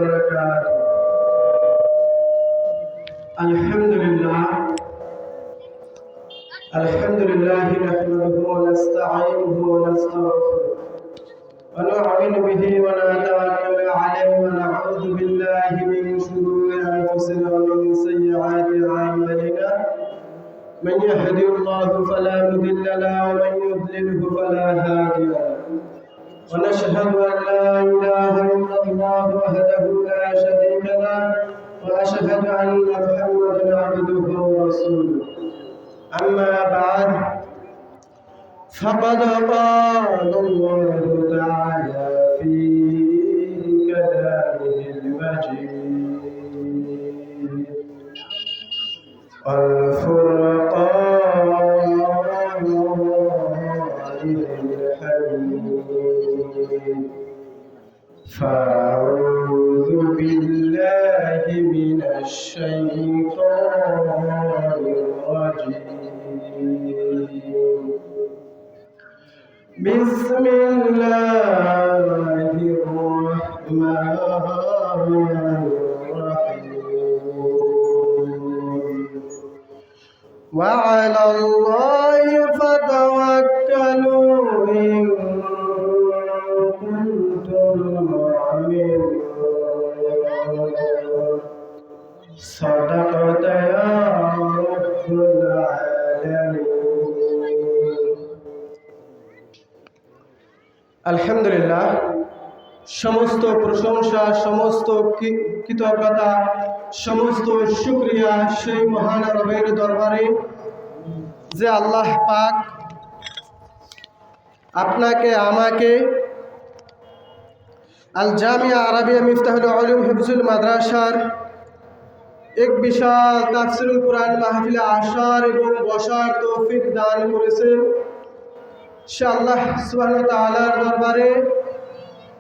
وبركاته. الحمد لله نحمده ونستعينه ونستغفره ونؤمن به ونتوكل عليه ونعوذ بالله من شرور انفسنا ومن سيئات اعمالنا. من يهدي الله فلا مضل له ومن يضلله فلا هادي له. ونشهد أن لا إله إلا الله وحده لا شريك له وأشهد أن محمدا عبده ورسوله. أما بعد فقد قال الله تعالى في كلامه المجيد والفرقان الحميد. فأعوذ بالله من الشيطان الرجيم. بسم الله الرحمن الرحيم. وعلى الله فتوكلوا إن كنتم مؤمنين. صدقت يا رب العالمين. আলহামদুলিল্লাহ, সমস্ত প্রশংসা, সমস্ত কৃতজ্ঞতা, সমস্ত শুকরিয়া সেই মহান রবের দরবারে যে আল্লাহ পাক আপনাকে আমাকে আল জামিয়া আরাবিয়া মিফতাহুল উলুম হিফজুল মাদ্রাসার এক বিশাল তাফসীরুল কুরআন মাহফিলে আসার এবং বসার তৌফিক দান করেছেন। সে আল্লাহ সুবহানাহু ওয়া তাআলার দরবারে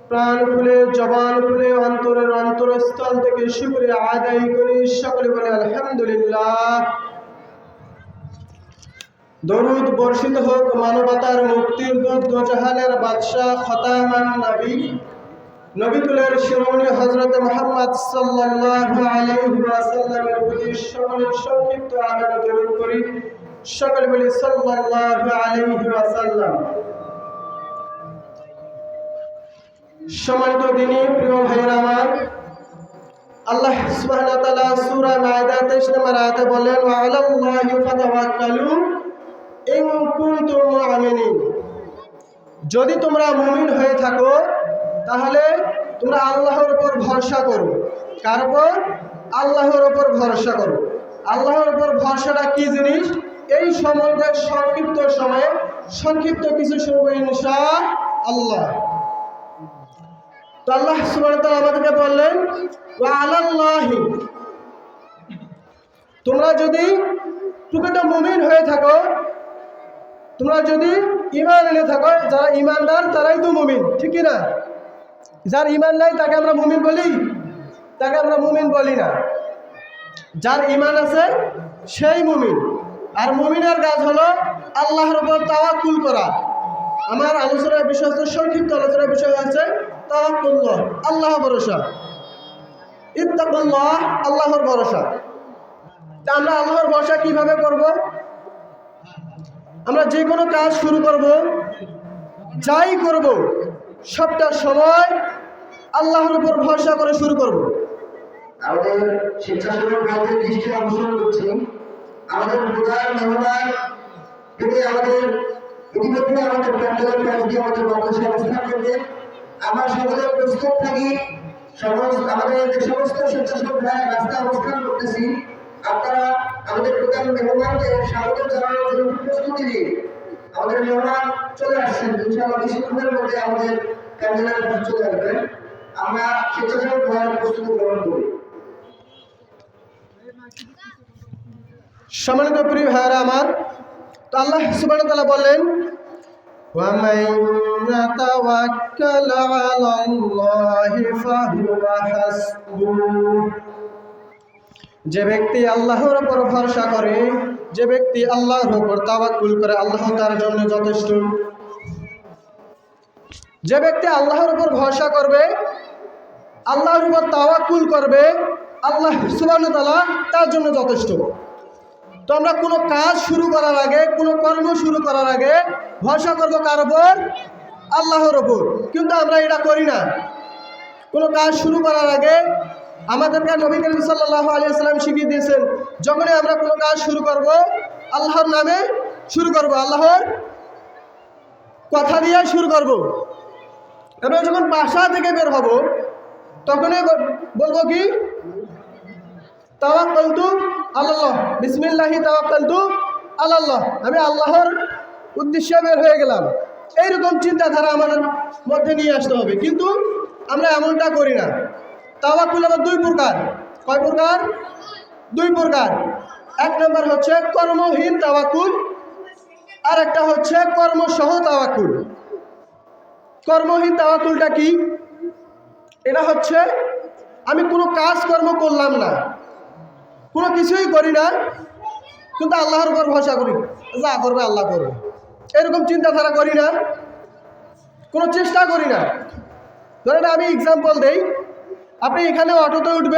প্রাণ খুলে, জবান খুলে, অন্তরের অন্তরস্থল থেকে শুকরিয়া আদায় করি। সকলে বলে আলহামদুলিল্লাহ। দরুদ বর্ষিত হোক মানবতার মুক্তির দূত, দোজাহানের বাদশাহ, খতামান নবী, নবীকুলের শিরোমণি হযরত মুহাম্মদ সাল্লাল্লাহু আলাইহি ওয়াসাল্লামের প্রতি সকলে সংক্ষিপ্ত আদর দরুদ করি। সকলে বলি সাল্লাল্লাহু আলাইহি ওয়াসাল্লাম। সম্মানিত দিনী প্রিয় ভাইয়েরা আমার, আল্লাহ সুবহানাহু ওয়া তাআলা সূরা মাইদা 23 নম্বর আয়াতে বলেন, ওয়া আলাল্লাহি ফাতাওয়াক্কালু ইন কুনতুম মুমিনিন। যদি তোমরা মুমিন হয়ে থাকো তাহলে তোমরা আল্লাহর উপর ভরসা করো। কার উপর? আল্লাহর উপর ভরসা করো। আল্লাহর উপর ভরসাটা কি জিনিস, এই সম্বন্ধে সংক্ষিপ্ত সময়ে সংক্ষিপ্ত কিছু শুনবো ইনশাআল্লাহ। তো আল্লাহ সুবহানাহু ওয়া তাআলা আমাদেরকে বললেন, ওয়া আলাল্লাহি, তোমরা যদি প্রকৃত মুমিন হয়ে থাকো, তোমরা যদি ঈমান এনে থাকো, যারা ঈমানদার তারাই তো মুমিন, ঠিক না? যার ঈমান নাই তাকে আমরা মুমিন বলি? তাকে আমরা মুমিন বলি না। যার ঈমান আছে সেই মুমিন। আর মুমিনের কাজ হলো আল্লাহর উপর তাওয়াক্কুল করা। আমার আলোচনার বিষয় হচ্ছে, সংক্ষিপ্ত আলোচনার বিষয় আছে তাওয়াক্কুল্লাহ, আল্লাহ ভরসা। ইত্তাকুল্লাহ, আল্লাহর ভরসা। তা আমরা আল্লাহর ভরসা কিভাবে করব? আমরা যে কোনো কাজ শুরু করব, যাই করব, সবটা সময় আল্লাহর উপর ভরসা করে শুরু করব। আমাদের স্বেচ্ছাসেবক ভাইদের দৃষ্টি আকর্ষণ করছি, আমাদের প্রধান মেহমান তিনি আমাদের ইতিমধ্যে আমাদের প্যান্ডেলের কাছে আমাদের বক্তব্য অবস্থান করবেন। আমরা সকলে প্রস্তুত থাকি। আমাদের যে সমস্ত স্বেচ্ছাসেবক ভাইয়ের রাস্তায় অবস্থান করতেছি, আপনারা আমাদের প্রধান মেহমানকে স্বাগত জানানোর জন্য প্রস্তুতি নিন। আমাদের মেহমান চলে আসছেন, ইনশাআল্লাহ কিছুক্ষণের মধ্যে আমাদের প্যান্ডেলের কাছে চলে আসবেন। আমরা স্বেচ্ছাসেবক ভাইয়ের প্রস্তুতি গ্রহণ করি। সম্মানিত প্রিয় ভাইয়েরা আমার, তো আল্লাহ সুবহানাহু ওয়া তাআলা বললেন, ওয়া মান ইয়াতাওয়াক্কাল আলাল্লাহি ফাহুয়া হাসবুহ। যে ব্যক্তি আল্লাহর উপর ভরসা করে, যে ব্যক্তি আল্লাহর উপর তাওয়াক্কুল করে, আল্লাহ তার জন্য যথেষ্ট। যে ব্যক্তি আল্লাহর উপর ভরসা করবে, আল্লাহর উপর তাওয়াক্কুল করবে, আল্লাহ সুবহানাহু ওয়া তাআলা তার জন্য যথেষ্ট। তো আমরা কোনো কাজ শুরু করার আগে, কোনো কর্ম শুরু করার আগে ভরসা করবো কার ওপর? আল্লাহর ওপর। কিন্তু আমরা এটা করি না। কোনো কাজ শুরু করার আগে আমাদেরকে নবী করিম সাল্লাল্লাহু আলাইহি ওয়াসাল্লাম শিখিয়ে দিয়েছেন, যখনই আমরা কোনো কাজ শুরু করব আল্লাহর নামে শুরু করব, আল্লাহর কথা দিয়ে শুরু করব। এবং যখন বাসা থেকে বের হব তখনই বলবো কি? তাওয়াক্কালতু আলাল্লাহ, বিসমিল্লাহি তাওয়াক্কালতু আলাল্লাহ, আমি আল্লাহর উদ্দেশ্যে বের হয়ে গেলাম। এইরকম চিন্তাধারা আমাদের মধ্যে নিয়ে আসতে হবে, কিন্তু আমরা এমনটা করি না। তাওয়াক্কুল আবার দুই প্রকার। কয় প্রকার? দুই প্রকার। এক নম্বর হচ্ছে কর্মহীন তাওয়াক্কুল, আর একটা হচ্ছে কর্মসহ তাওয়াক্কুল। কর্মহীন তাওয়াক্কুলটা কি? এটা হচ্ছে আমি কোনো কাজকর্ম করলাম না, কোনো কিছুই করি না, কিন্তু আল্লাহর উপর ভরসা করি, যা করবে আল্লাহ করবে, এরকম চিন্তাধারা করি না, কোনো চেষ্টা করি না। ধরেন আমি এক্সাম্পল দেই, আপনি এখানে অটোতে উঠবেন,